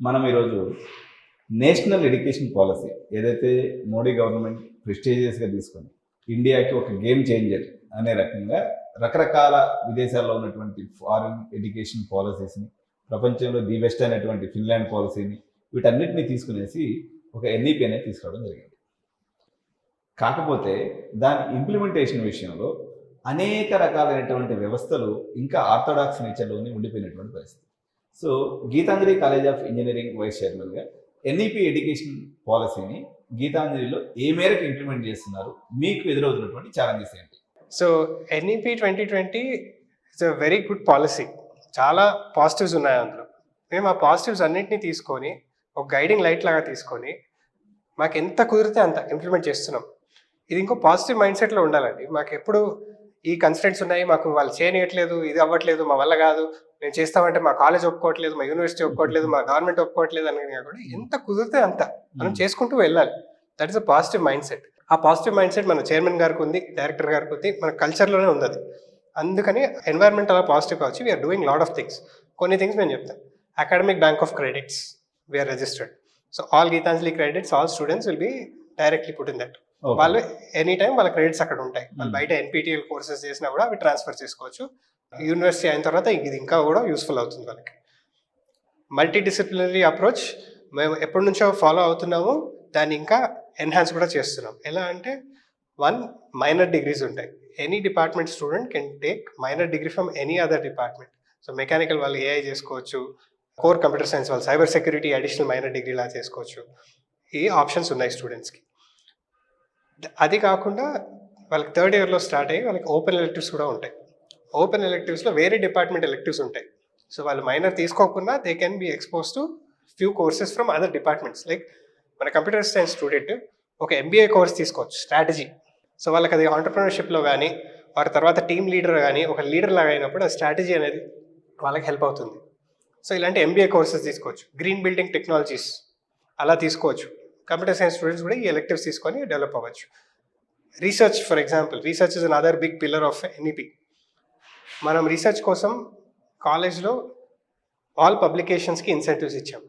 మనం ఈరోజు national education policy ఏదైతే మోడీ గవర్నమెంట్ ప్రెస్టీజియస్గా తీసుకొని ఇండియాకి ఒక గేమ్ చేంజర్ అనే రకంగా రకరకాల విదేశాల్లో ఉన్నటువంటి ఫారిన్ ఎడ్యుకేషన్ పాలసీస్ని, ప్రపంచంలో ది బెస్ట్ అనేటువంటి ఫిన్లాండ్ పాలసీని, వీటన్నిటిని తీసుకునేసి ఒక ఎన్ఈపీ అనేది తీసుకురావడం జరిగింది. కాకపోతే దాని ఇంప్లిమెంటేషన్ విషయంలో అనేక రకాలైనటువంటి వ్యవస్థలు ఇంకా ఆర్థోడాక్స్ నేచర్లోనే ఉండిపోయినటువంటి పరిస్థితి. So Gitanjali college of engineering vice చైర్మన్గా ఎన్ఈపీ ఎడ్యుకేషన్ పాలసీని గీతాంజలిలో ఏ మేరకు ఇంప్లిమెంట్ చేస్తున్నారు, మీకు ఎదురవుతున్నటువంటి ఛాలెంజెస్ ఏంటి? So NEP 2020 is a very good policy. చాలా పాజిటివ్స్ ఉన్నాయి అందులో. మేము ఆ పాజిటివ్స్ అన్నింటినీ తీసుకొని ఒక గైడింగ్ లైట్ లాగా తీసుకొని మాకు ఎంత కుదిరితే అంత ఇంప్లిమెంట్ చేస్తున్నాం. ఇది ఇంకో పాజిటివ్ మైండ్ సెట్లో ఉండాలండి. మాకు ఎప్పుడు ఈ కన్స్టెంట్స్ ఉన్నాయి, మాకు వాళ్ళు చేయనియట్లేదు, ఇది అవ్వట్లేదు, మా వల్ల కాదు, మేము చేస్తామంటే మా కాలేజ్ ఒప్పుకోవట్లేదు, మా యూనివర్సిటీ ఒప్పుకోవట్లేదు, మా గవర్నమెంట్ ఒప్పుకోవట్లేదు అని కూడా ఎంత కుదిరితే అంత మనం చేసుకుంటూ వెళ్ళాలి. That is a positive mind set. ఆ పాజిటివ్ మైండ్ సెట్ మన చైర్మన్ గారికి ఉంది, డైరెక్టర్ గారికి ఉంది, మన కల్చర్లోనే ఉంది అది. అందుకని ఎన్వైర్న్మెంట్ అలా పాజిటివ్ కావచ్చు. We are doing lot of things. కొన్ని థింగ్స్ మేము చెప్తాం. Academic bank of credits we are registered. So all Gitanjali credits, all students will be directly put in that. వాళ్ళు ఎనీ టైం వాళ్ళ క్రెడిట్స్ అక్కడ ఉంటాయి. వాళ్ళు బయట ఎన్పిటిఎల్ కోర్సెస్ చేసినా కూడా అవి ట్రాన్స్ఫర్ చేసుకోవచ్చు. యూనివర్సిటీ అయిన తర్వాత ఇది ఇంకా కూడా యూస్ఫుల్ అవుతుంది వాళ్ళకి. మల్టీ డిసిప్లినరీ అప్రోచ్ మేము ఎప్పటి నుంచో ఫాలో అవుతున్నాము, దాన్ని ఇంకా ఎన్హాన్స్ కూడా చేస్తున్నాం. ఎలా అంటే 1 మైనర్ డిగ్రీస్ ఉంటాయి. Any department student can take minor degree from any other department. So mechanical వాళ్ళు ఏఐ చేసుకోవచ్చు, కోర్ కంప్యూటర్ సైన్స్ వాళ్ళు cyber security additional minor degree లా చేసుకోవచ్చు. ఈ ఆప్షన్స్ ఉన్నాయి స్టూడెంట్స్కి. అది కాకుండా వాళ్ళకి థర్డ్ ఇయర్లో స్టార్ట్ అయ్యి వాళ్ళకి ఓపెన్ ఎలెక్టివ్స్ కూడా ఉంటాయి. ఓపెన్ ఎలెక్టివ్స్లో వేరే డిపార్ట్మెంట్ ఎలెక్టివ్స్ ఉంటాయి. సో వాళ్ళు మైనర్ తీసుకోకుండా they can be expose to few courses from other departments. Like మన కంప్యూటర్ సైన్స్ స్టూడెంట్ ఒక ఎంబీఏ కోర్స్ తీసుకోవచ్చు, స్ట్రాటజీ. సో వాళ్ళకి అది ఆంటర్ప్రినర్షిప్లో కానీ వారి తర్వాత టీమ్ లీడర్ కానీ ఒక లీడర్ లాగా అయినప్పుడు ఆ స్ట్రాటజీ అనేది వాళ్ళకి హెల్ప్ అవుతుంది. సో ఇలాంటి ఎంబీఏ కోర్సెస్ తీసుకోవచ్చు. గ్రీన్ బిల్డింగ్ టెక్నాలజీస్ అలా తీసుకోవచ్చు. కంప్యూటర్ సైన్స్ స్టూడెంట్స్ కూడా ఈ ఎలెక్టివ్స్ తీసుకొని డెవలప్ అవ్వచ్చు. Research, for example, research is another big pillar of NEP. మనం రీసెర్చ్ కోసం కాలేజ్లో ఆల్ పబ్లికేషన్స్కి ఇన్సెంటివ్స్ ఇచ్చాం.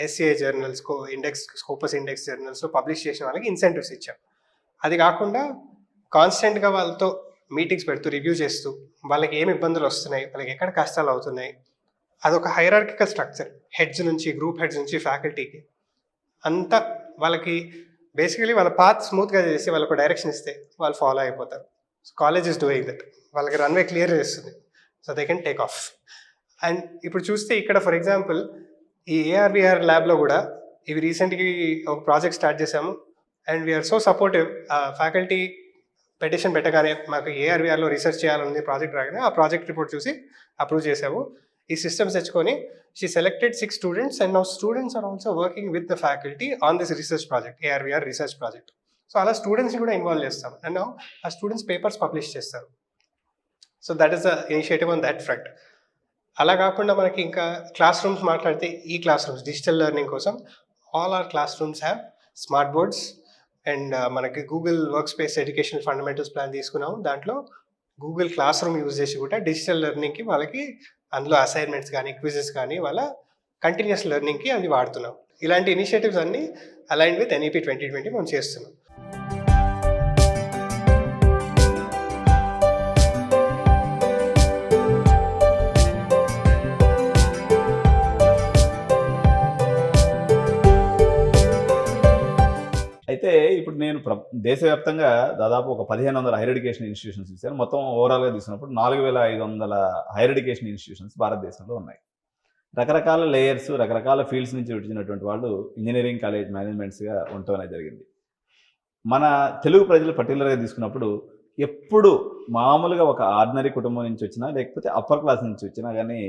SCI journals, index, Scopus index జర్నల్స్లో పబ్లిష్ చేసిన వాళ్ళకి ఇన్సెంటివ్స్ ఇచ్చాం. అది కాకుండా కాన్స్టెంట్గా వాళ్ళతో మీటింగ్స్ పెడుతూ రివ్యూ చేస్తూ వాళ్ళకి ఏమి ఇబ్బందులు వస్తున్నాయి, వాళ్ళకి ఎక్కడ కష్టాలు అవుతున్నాయి, అదొక హైరార్కికల్ స్ట్రక్చర్. హెడ్స్ నుంచి, గ్రూప్ హెడ్స్ నుంచి ఫ్యాకల్టీకి అంతా వాళ్ళకి బేసికలీ వాళ్ళ పాత్ స్మూత్గా చేసి వాళ్ళకు డైరెక్షన్ ఇస్తే వాళ్ళు ఫాలో అయిపోతారు. College is doing that. వాళ్ళకి రన్వే క్లియర్ చేస్తుంది. So they can take off. And ఇప్పుడు చూస్తే ఇక్కడ ఫర్ ఎగ్జాంపుల్ ఈ ఏఆర్విఆర్ ల్యాబ్లో కూడా ఇవి రీసెంట్గా ఒక ప్రాజెక్ట్ స్టార్ట్ చేశాము. And we are so supportive. Faculty petition పెట్టగానే మాకు ఏఆర్విఆర్లో రీసెర్చ్ చేయాలనేది ప్రాజెక్ట్ రాగానే ఆ ప్రాజెక్ట్ రిపోర్ట్ చూసి అప్రూవ్ చేసాము. ఈ సిస్టమ్స్ తెచ్చుకొని she selected 6 students and now students are also working with the faculty on this research project, AR VR research project. So అలా స్టూడెంట్స్ని కూడా ఇన్వాల్వ్ చేస్తాం. అండ్ నౌ ఆ స్టూడెంట్స్ పేపర్స్ పబ్లిష్ చేస్తారు. So that is the initiative on that front. అలా కాకుండా మనకి ఇంకా క్లాస్ రూమ్స్ మాట్లాడితే ఈ క్లాస్ రూమ్స్ డిజిటల్ లెర్నింగ్ కోసం all our classrooms have smart boards. And మనకి Google work space educational fundamentals plan తీసుకున్నాము. దాంట్లో గూగుల్ క్లాస్ రూమ్ యూజ్ చేసి కూడా డిజిటల్ లెర్నింగ్కి వాళ్ళకి అందులో అసైన్మెంట్స్ కానీ క్విజెస్ కానీ వాళ్ళ కంటిన్యూస్ లెర్నింగ్కి అది వాడుతున్నాం. ఇలాంటి ఇనిషియేటివ్స్ అన్నీ అలైన్ విత్ ఎన్ఈపీ 2020 మనం చేస్తున్నాం. అయితే ఇప్పుడు నేను దేశవ్యాప్తంగా దాదాపు ఒక 1500 హైయర్ ఎడ్యుకేషన్ ఇన్స్టిట్యూషన్స్ ఇచ్చాను. మొత్తం ఓవరాల్గా తీసుకున్నప్పుడు 4500 హైయర్ ఎడ్యుకేషన్ ఇన్స్టిట్యూషన్స్ భారతదేశంలో ఉన్నాయి. రకరకాల లేయర్స్, రకరకాల ఫీల్డ్స్ నుంచి వచ్చినటువంటి వాళ్ళు ఇంజనీరింగ్ కాలేజ్ మేనేజ్మెంట్స్గా ఉండటం అనేది జరిగింది. మన తెలుగు ప్రజలు పర్టికులర్గా తీసుకున్నప్పుడు ఎప్పుడు మామూలుగా ఒక ఆర్డినరీ కుటుంబం నుంచి వచ్చినా లేకపోతే అప్పర్ క్లాస్ నుంచి వచ్చినా కానీ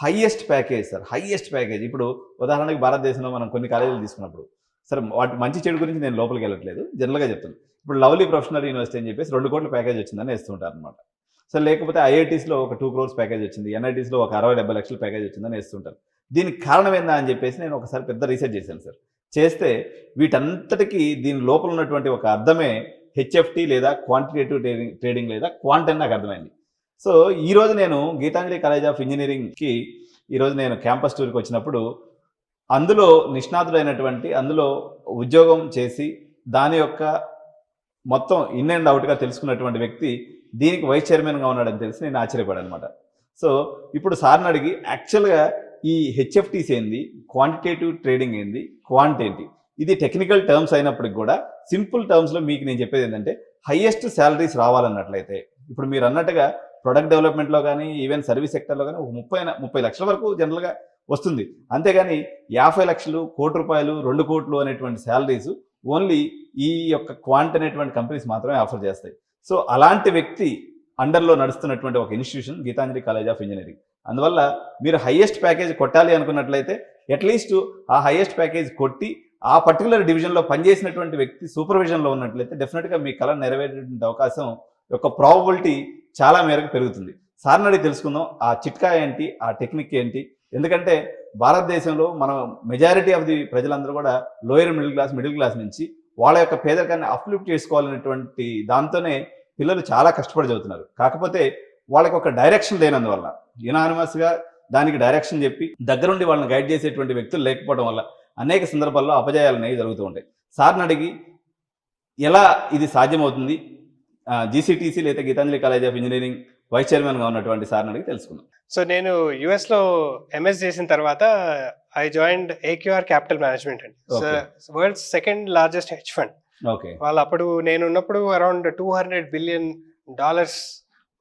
highest package sir, highest package. ఇప్పుడు ఉదాహరణకి భారతదేశంలో మనం కొన్ని కాలేజీలు తీసుకున్నప్పుడు, సరే వాటి మంచి చెడు గురించి నేను లోపలికి వెళ్ళట్లేదు, జనరల్గా చెప్తాను. ఇప్పుడు లవ్లీ ప్రొఫెషనల్ యూనివర్సిటీ అని చెప్పేసి 2 కోట్ల ప్యాకేజ్ వచ్చిందని వేస్తుంటారు అనమాట. సో లేకపోతే ఐఐటీస్లో ఒక 2 crores ప్యాకేజ్ వచ్చింది, ఎన్ఐటీస్లో ఒక 60-70 లక్షల ప్యాకేజ్ వచ్చిందని వేస్తుంటారు. దీనికి కారణం ఏందా అని చెప్పేసి నేను ఒకసారి పెద్ద రీసెర్చ్ చేశాను సార్. చేస్తే వీటంతటికీ దీని లోపల ఉన్నటువంటి ఒక అర్థమే హెచ్ఎఫ్టీ లేదా క్వాంటిటేటివ్ ట్రేడింగ్ లేదా క్వాంట్ అని నాకు అర్థమైంది. సో ఈరోజు నేను గీతాంజలి కాలేజ్ ఆఫ్ ఇంజనీరింగ్కి ఈరోజు నేను క్యాంపస్ టూర్కి వచ్చినప్పుడు అందులో నిష్ణాతుడైనటువంటి, అందులో ఉద్యోగం చేసి దాని యొక్క మొత్తం ఇన్ అండ్ అవుట్గా తెలుసుకున్నటువంటి వ్యక్తి దీనికి వైస్ చైర్మన్గా ఉన్నాడని తెలిసి నేను ఆశ్చర్యపడానమాట. సో ఇప్పుడు సార్ని అడిగి యాక్చువల్గా ఈ హెచ్ఎఫ్టీస్ ఏంది, క్వాంటిటేటివ్ ట్రేడింగ్ ఏంది, క్వాంట్ ఏంటి, ఇది టెక్నికల్ టర్మ్స్ అయినప్పటికి కూడా సింపుల్ టర్మ్స్లో మీకు నేను చెప్పేది ఏంటంటే హైయెస్ట్ శాలరీస్ రావాలన్నట్లయితే ఇప్పుడు మీరు అన్నట్టుగా ప్రొడక్ట్ డెవలప్మెంట్లో కానీ ఈవెన్ సర్వీస్ సెక్టర్లో కానీ ఒక 30 లక్షల వరకు జనరల్గా వస్తుంది. అంతేగాని 50 లక్షలు, కోటి రూపాయలు, 2 కోట్లు అనేటువంటి శాలరీస్ ఓన్లీ ఈ యొక్క క్వాంట్ అనేటువంటి కంపెనీస్ మాత్రమే ఆఫర్ చేస్తాయి. సో అలాంటి వ్యక్తి అండర్లో నడుస్తున్నటువంటి ఒక institution Gitanjali college of engineering. అందువల్ల మీరు హైయెస్ట్ ప్యాకేజ్ కొట్టాలి అనుకున్నట్లయితే అట్లీస్ట్ ఆ హైయెస్ట్ ప్యాకేజ్ కొట్టి ఆ పర్టికులర్ డివిజన్లో పనిచేసినటువంటి వ్యక్తి సూపర్విజన్లో ఉన్నట్లయితే డెఫినెట్గా మీ కళ నెరవేరేటువంటి అవకాశం యొక్క ప్రాబబిలిటీ చాలా మేరకు పెరుగుతుంది. సార్ని అడిగి తెలుసుకుందాం ఆ చిట్కా ఏంటి, ఆ టెక్నిక్ ఏంటి. ఎందుకంటే భారతదేశంలో మనం మెజారిటీ ఆఫ్ ది ప్రజలందరూ కూడా లోయర్ మిడిల్ క్లాస్ నుంచి వాళ్ళ యొక్క పేదరికాన్ని అప్లిఫ్ట్ చేసుకోవాలనేటువంటి దాంతోనే పిల్లలు చాలా కష్టపడి చదువుతున్నారు. కాకపోతే వాళ్ళకి ఒక డైరెక్షన్ లేనందువల్ల యునానిమస్గా దానికి డైరెక్షన్ చెప్పి దగ్గరుండి వాళ్ళని గైడ్ చేసేటువంటి వ్యక్తులు లేకపోవడం వల్ల అనేక సందర్భాల్లో అపజయాలు అనేవి జరుగుతూ ఉంటాయి. సార్ని అడిగి ఎలా ఇది సాధ్యమవుతుంది, జీసీటీసీ లేదా Gitanjali college of engineering vice చైర్మన్గా ఉన్నటువంటి సార్ని అడిగి తెలుసుకుందాం. సో నేను యుఎస్లో ఎంఎస్ చేసిన తర్వాత I joined AQR capital management అండి. World's second largest hedge fund. Okay. వాళ్ళు అప్పుడు నేను ఉన్నప్పుడు అరౌండ్ $200 బిలియన్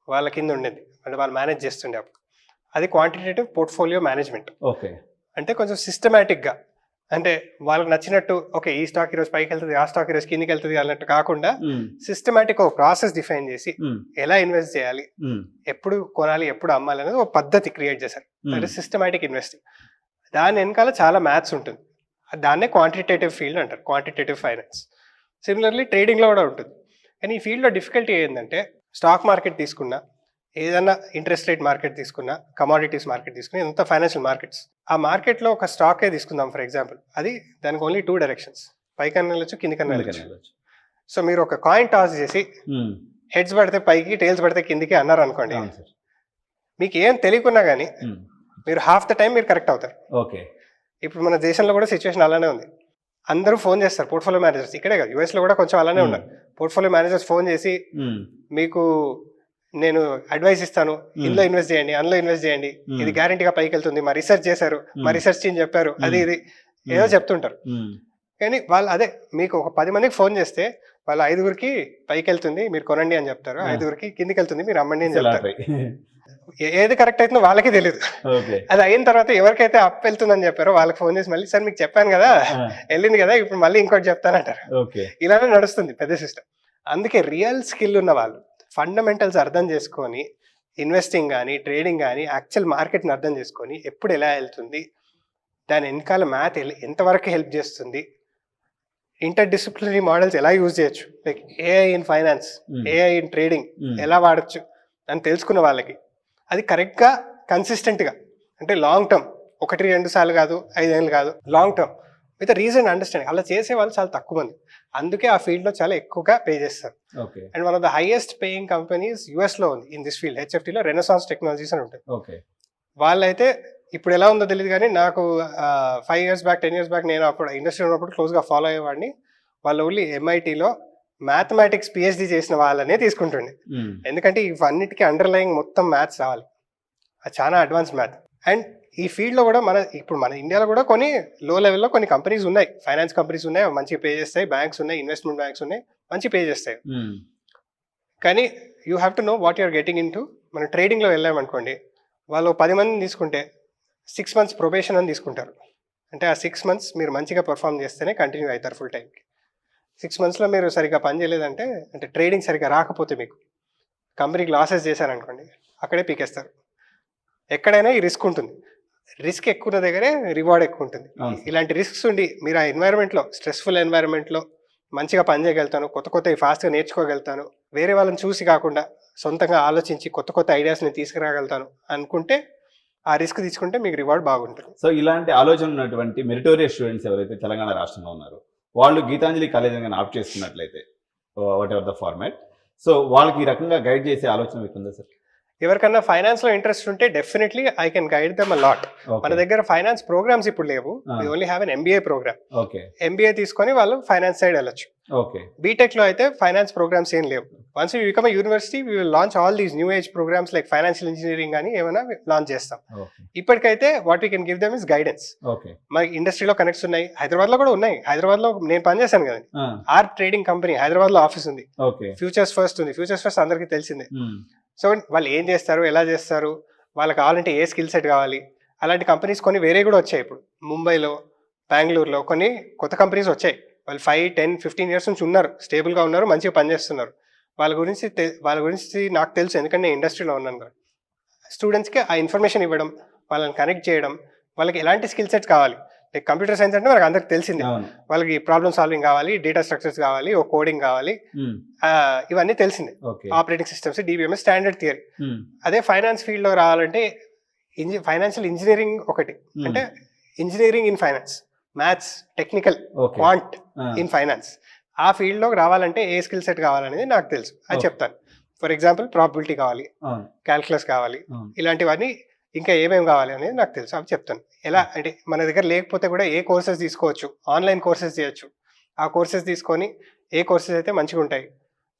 వాళ్ళ కింద ఉండేది, అంటే వాళ్ళు మేనేజ్ చేస్తుండే అప్పుడు. అది క్వాంటిటేటివ్ పోర్ట్ఫోలియో మేనేజ్మెంట్. ఓకే. అంటే కొంచెం సిస్టమేటిక్గా, అంటే వాళ్ళకి నచ్చినట్టు ఓకే ఈ స్టాక్ ఈరోజు పైకి వెళ్తుంది, ఆ స్టాక్ ఈరోజు కిందికి వెళ్తుంది అన్నట్టు కాకుండా సిస్టమేటిక్ ఒక ప్రాసెస్ డిఫైన్ చేసి ఎలా ఇన్వెస్ట్ చేయాలి, ఎప్పుడు కొనాలి, ఎప్పుడు అమ్మాలి అనేది ఒక పద్ధతి క్రియేట్ చేశారు. అంటే సిస్టమేటిక్ ఇన్వెస్టింగ్. దాని వెనకాల చాలా మ్యాథ్స్ ఉంటుంది. దాన్నే క్వాంటిటేటివ్ ఫీల్డ్ అంటారు, క్వాంటిటేటివ్ ఫైనాన్స్. సిమిలర్లీ ట్రేడింగ్లో కూడా ఉంటుంది. కానీ ఈ ఫీల్డ్లో డిఫికల్టీ ఏంటంటే స్టాక్ మార్కెట్ తీసుకున్నా, ఏదైనా ఇంట్రెస్ట్ రేట్ మార్కెట్ తీసుకున్నా, కమాడిటీస్ మార్కెట్ తీసుకున్నా, ఇదంతా ఫైనాన్షియల్ మార్కెట్స్. ఆ మార్కెట్లో ఒక స్టాకే తీసుకుందాం ఫర్ ఎగ్జాంపుల్, అది దానికి ఓన్లీ 2 డైరెక్షన్స్, పైకన్నా వెళ్ళచ్చు, కిందికన్నా వెళ్ళచ్చు. సో మీరు ఒక కాయిన్ టాస్ చేసి హెడ్స్ పడితే పైకి, టైల్స్ పడితే కిందికి అన్నారు అనుకోండి, మీకు ఏం తెలియకున్నా కానీ మీరు హాఫ్ ద టైం మీరు కరెక్ట్ అవుతారు. ఓకే. ఇప్పుడు మన దేశంలో కూడా సిచ్యువేషన్ అలానే ఉంది. అందరూ ఫోన్ చేస్తారు పోర్ట్ఫోలియో మేనేజర్స్, ఇక్కడే కాదు యూఎస్లో కూడా కొంచెం అలానే ఉన్నారు. పోర్ట్ఫోలియో మేనేజర్స్ ఫోన్ చేసి మీకు నేను అడ్వైస్ ఇస్తాను, ఇందులో ఇన్వెస్ట్ చేయండి, అందులో ఇన్వెస్ట్ చేయండి, ఇది గ్యారంటీగా పైకి వెళ్తుంది, మా రీసెర్చ్ చేశారు, మా రీసెర్చ్ టీం చెప్పారు, అది ఇది ఏదో చెప్తుంటారు. కానీ వాళ్ళు అదే మీకు ఒక 10 మందికి ఫోన్ చేస్తే వాళ్ళ 5గురికి పైకి వెళ్తుంది మీరు కొనండి అని చెప్తారు, 5గురికి కిందికి వెళ్తుంది మీరు అమ్మండి అని చెప్తారు. ఏది కరెక్ట్ అవుతుందో వాళ్ళకి తెలియదు. అది అయిన తర్వాత ఎవరికైతే అప్ వెళ్తుందని చెప్పారో వాళ్ళకి ఫోన్ చేసి మళ్ళీ సార్ మీకు చెప్పాను కదా వెళ్ళింది కదా ఇప్పుడు మళ్ళీ ఇంకోటి చెప్తానంటారు. ఇలానే నడుస్తుంది పెద్ద సిస్టమ్. అందుకే రియల్ స్కిల్ ఉన్న వాళ్ళు ఫండమెంటల్స్ అర్థం చేసుకొని ఇన్వెస్టింగ్ కానీ ట్రేడింగ్ కానీ యాక్చువల్ మార్కెట్ని అర్థం చేసుకొని ఎప్పుడు ఎలా వెళ్తుంది, దాని వెనకాల మ్యాథ్ ఎంతవరకు హెల్ప్ చేస్తుంది, ఇంటర్ డిసిప్లినరీ మోడల్స్ ఎలా యూజ్ చేయొచ్చు, like AI in finance, AI in trading ఎలా వాడచ్చు అని తెలుసుకున్న వాళ్ళకి అది కరెక్ట్గా కన్సిస్టెంట్గా, అంటే లాంగ్ టర్మ్ 1-2 సార్లు కాదు, 5 ఏళ్ళు కాదు, long term with reason understanding అలా చేసే వాళ్ళు చాలా తక్కువ మంది. అందుకే ఆ ఫీల్డ్లో చాలా ఎక్కువగా పే చేస్తారు. And one of the highest paying companies యూఎస్లో ఉంది ఇన్ దిస్ ఫీల్డ్, హెచ్ఎఫ్టీలో రెనసాన్స్ టెక్నాలజీస్ అని ఉంటుంది. వాళ్ళైతే ఇప్పుడు ఎలా ఉందో తెలియదు కానీ నాకు 5 years బ్యాక్ 10 years బ్యాక్ నేను అప్పుడు ఇండస్ట్రీ ఉన్నప్పుడు క్లోజ్గా ఫాలో అయ్యేవాడిని. వాళ్ళు ఓన్లీ ఎంఐటీలో మ్యాథమెటిక్స్ పిహెచ్డి చేసిన వాళ్ళనే తీసుకుంటుండే, ఎందుకంటే ఇవన్నిటికీ అండర్లయింగ్ మొత్తం మ్యాథ్స్ రావాలి, అది చాలా అడ్వాన్స్ మ్యాథ్. అండ్ ఈ ఫీల్డ్లో కూడా ఇప్పుడు మన ఇండియాలో కూడా కొన్ని లో లెవెల్లో కొన్ని కంపెనీస్ ఉన్నాయి, ఫైనాన్స్ కంపెనీస్ ఉన్నాయి, మంచి పే చేస్తాయి, బ్యాంక్స్ ఉన్నాయి, ఇన్వెస్ట్మెంట్ బ్యాంక్స్ ఉన్నాయి, మంచి పే చేస్తాయి. కానీ you have to know what you're getting into. మనం ట్రేడింగ్లో వెళ్ళామనుకోండి, వాళ్ళు 10 మందిని తీసుకుంటే 6 months ప్రొబేషన్ అని తీసుకుంటారు. అంటే ఆ 6 months మీరు మంచిగా పర్ఫామ్ చేస్తేనే కంటిన్యూ అవుతారు ఫుల్ టైంకి. 6 monthsలో మీరు సరిగ్గా పని చేయలేదంటే, అంటే ట్రేడింగ్ సరిగ్గా రాకపోతే, మీకు కంపెనీకి లాసెస్ చేశారనుకోండి, అక్కడే పీకేస్తారు. ఎక్కడైనా ఈ రిస్క్ ఉంటుంది, రిస్క్ ఎక్కువ ఉన్న దగ్గరే రివార్డ్ ఎక్కువ ఉంటుంది. ఇలాంటి రిస్క్స్ ఉండి మీరు ఆ ఎన్వైరన్మెంట్లో, స్ట్రెస్ఫుల్ ఎన్వైరన్మెంట్లో మంచిగా పని చేయగలుగుతాను, కొత్త ఫాస్ట్గా నేర్చుకోగలుగుతాను, వేరే వాళ్ళని చూసి కాకుండా సొంతంగా ఆలోచించి కొత్త ఐడియాస్ని తీసుకురాగలుగుతాను అనుకుంటే, ఆ రిస్క్ తీసుకుంటే మీకు రివార్డ్ బాగుంటుంది. సో ఇలాంటి ఆలోచన ఉన్నటువంటి మెరిటోరియస్ స్టూడెంట్స్ ఎవరైతే తెలంగాణ రాష్ట్రంలో ఉన్నారో వాళ్ళు గీతాంజలి కాలేజ్ అని ఆప్ట్ చేసుకున్నట్లయితే what ever the format, so వాళ్ళకి ఈ రకంగా గైడ్ చేసే ఆలోచన మీకు ఉందా సార్? ఎవరికన్నా ఫైనాన్స్ లో ఇంట్రెస్ట్ ఉంటే definitely I can guide them a lot. మన దగ్గర ఫైనాన్స్ ప్రోగ్రామ్స్ ఇప్పుడు లేవు, we only have an MBA programme. Okay MBA తీసుకొని వాళ్ళు ఫైనాన్స్ సైడ్ వెళ్ళొచ్చు. ఓకే బీటెక్ లో అయితే ఫైనాన్స్ ప్రోగ్రామ్స్ ఏం లేవు. Once you become university we will launch all these new age programmes like financial engineering అని ఏమైనా లాంచ్ చేస్తాం. ఓకే ఇప్పటికైతే what we can give them is guidance. Okay మనకి ఇండస్ట్రీలో కనెక్ట్స్ ఉన్నాయి, హైదరాబాద్ లో కూడా ఉన్నాయి. హైదరాబాద్ లో నేను పనిచేశాను కదా, ఆర్ ట్రేడింగ్ కంపెనీ హైదరాబాద్ లో ఆఫీస్ ఉంది. ఓకే ఫ్యూచర్స్ ఫస్ట్ ఉంది. ఫ్యూచర్స్ ఫస్ట్ అందరికీ తెలిసిందే. సో వాళ్ళు ఏం చేస్తారు, ఎలా చేస్తారు, వాళ్ళకి కావాలంటే ఏ స్కిల్ సెట్ కావాలి, అలాంటి కంపెనీస్ కొన్ని వేరే కూడా వచ్చాయి. ఇప్పుడు ముంబైలో, బెంగళూరులో కొన్ని కొత్త కంపెనీస్ వచ్చాయి. వాళ్ళు 5, 10, 15 ఇయర్స్ నుంచి ఉన్నారు, స్టేబుల్గా ఉన్నారు, మంచిగా పనిచేస్తున్నారు. వాళ్ళ గురించి నాకు తెలుసు, ఎందుకంటే నేను ఇండస్ట్రీలో ఉన్నాను కదా. స్టూడెంట్స్కి ఆ ఇన్ఫర్మేషన్ ఇవ్వడం, వాళ్ళని కనెక్ట్ చేయడం, వాళ్ళకి ఎలాంటి స్కిల్ సెట్స్ కావాలి. లైక్ కంప్యూటర్ సైన్స్ అంటే మనకు అందరికి తెలిసిందే, వాళ్ళకి ప్రాబ్లమ్ సాల్వింగ్ కావాలి, డేటా స్ట్రక్చర్స్ కావాలి, ఓ కోడింగ్ కావాలి, ఇవన్నీ తెలిసిందే. Operating systems, DBMS, standard theory. అదే ఫైనాన్స్ ఫీల్డ్ లో రావాలంటే ఫైనాన్షియల్ ఇంజనీరింగ్ ఒకటి, అంటే engineering in finance, maths, technical, quant in finance. ఆ ఫీల్డ్ లోకి రావాలంటే ఏ స్కిల్ సెట్ కావాలనేది నాకు తెలుసు, అది చెప్తాను. ఫర్ ఎగ్జాంపుల్ ప్రాబిలిటీ కావాలి, క్యాల్కులస్ కావాలి, ఇలాంటివన్నీ ఇంకా ఏమేమి కావాలి అనేది నాకు తెలుసు, అవి చెప్తాను. ఎలా అంటే మన దగ్గర లేకపోతే కూడా ఏ కోర్సెస్ తీసుకోవచ్చు, ఆన్లైన్ కోర్సెస్ చేయొచ్చు. ఆ కోర్సెస్ తీసుకొని ఏ కోర్సెస్ అయితే మంచిగా ఉంటాయి,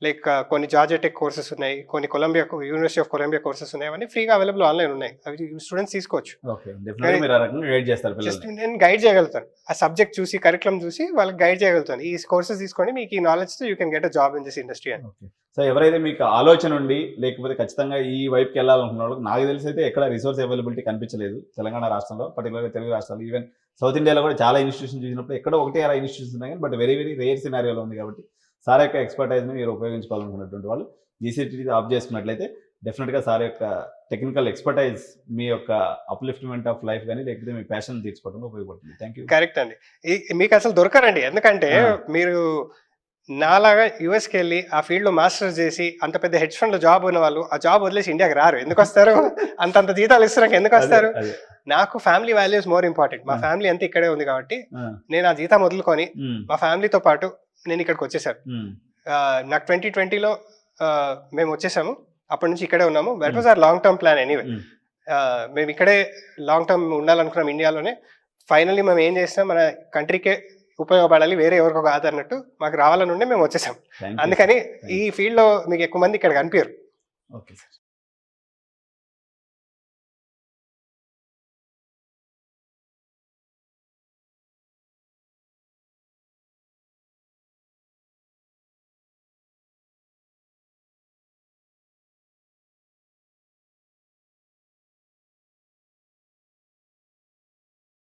లైక్ కొన్ని జార్జియా టెక్ కోర్సెస్ ఉన్నాయి, కొన్ని యూనివర్సిటీ ఆఫ్ కొలంబియా కోర్సెస్ ఉన్నాయి, అవన్నీ ఫ్రీగా అవైలబుల్ ఆన్లైన్ ఉన్నాయి, అవి స్టూడెంట్స్ తీసుకోవచ్చు. జస్ట్ నేను గైడ్ చేయగలుగుతాను, ఆ సబ్జెక్ట్ చూసి, కరికులం చూసి వాళ్ళకి గైడ్ చేయగలుగుతాను. ఈ కోర్సెస్ తీసుకొని మీకు ఈ నాలెడ్జ్ తో you can get a job in this industry అని. సో ఎవరైతే మీకు ఆలోచన ఉండి లేకపోతే ఖచ్చితంగా ఈ వైపుకి వెళ్ళాలనుకున్న వాళ్ళకి, నాకు తెలిసి అయితే ఎక్కడ రిసోర్స్ అవైలబిలిటీ కనిపించలేదు తెలంగాణ రాష్ట్రంలో, పర్టికులర్గా తెలుగు రాష్ట్రాలు, ఈవెన్ సౌత్ ఇండియాలో కూడా చాలా ఇన్స్టిట్యూషన్ చూసినప్పుడు ఎక్కడో ఒకటి అలా ఇన్స్టిట్యూషన్ ఉన్నాయి, బట్ వెరీ వెరీ రేర్ సినారియోలో ఉంది. కాబట్టి సార్ యొక్క ఎక్స్పర్టైజ్ని మీరు ఉపయోగించుకోవాలనుకున్నటువంటి వాళ్ళు జీసీటీ ఆఫ్ చేసుకున్నట్లయితే డెఫినెట్గా సార్ యొక్క టెక్నికల్ ఎక్స్పర్టైజ్ మీ యొక్క అప్లిఫ్ట్మెంట్ ఆఫ్ లైఫ్ కానీ లేకపోతే మీ ప్యాషన్ తీర్చుకోవడంలో ఉపయోగపడుతుంది. Thank you. కరెక్ట్ అండి, మీకు అసలు దొరకరండి, ఎందుకంటే మీరు నాలాగా యూఎస్కి వెళ్ళి ఆ ఫీల్డ్ లో మాస్టర్స్ చేసి అంత పెద్ద హెడ్జ్ ఫండ్ లో జాబ్ ఉన్న వాళ్ళు ఆ జాబ్ వదిలేసి ఇండియాకి రారు. ఎందుకు వస్తారు? అంతంత జీతాలు ఇస్తున్నారు, ఎందుకు వస్తారు? నాకు ఫ్యామిలీ వాల్యూస్ మోర్ ఇంపార్టెంట్. మా ఫ్యామిలీ అంతా ఇక్కడే ఉంది కాబట్టి నేను ఆ జీతం వదులుకొని మా ఫ్యామిలీతో పాటు నేను ఇక్కడికి వచ్చేసాను. నాకు 2020లో మేము వచ్చేసాము, అప్పటి నుంచి ఇక్కడే ఉన్నాము. That was our long term plan. Anyway మేము ఇక్కడే లాంగ్ టర్మ్ ఉండాలనుకున్నాం ఇండియాలోనే. ఫైనల్లీ మేము ఏం చేసినాం, మన కంట్రీకే ఉపయోగపడాలి, వేరే ఎవరికో కాదు అన్నట్టు మాకు రావాలని ఉండే మేము వచ్చేసాం. అందుకని ఈ ఫీల్డ్ లో మీకు ఎక్కువ మంది ఇక్కడ కనిపించరు. Okay sir.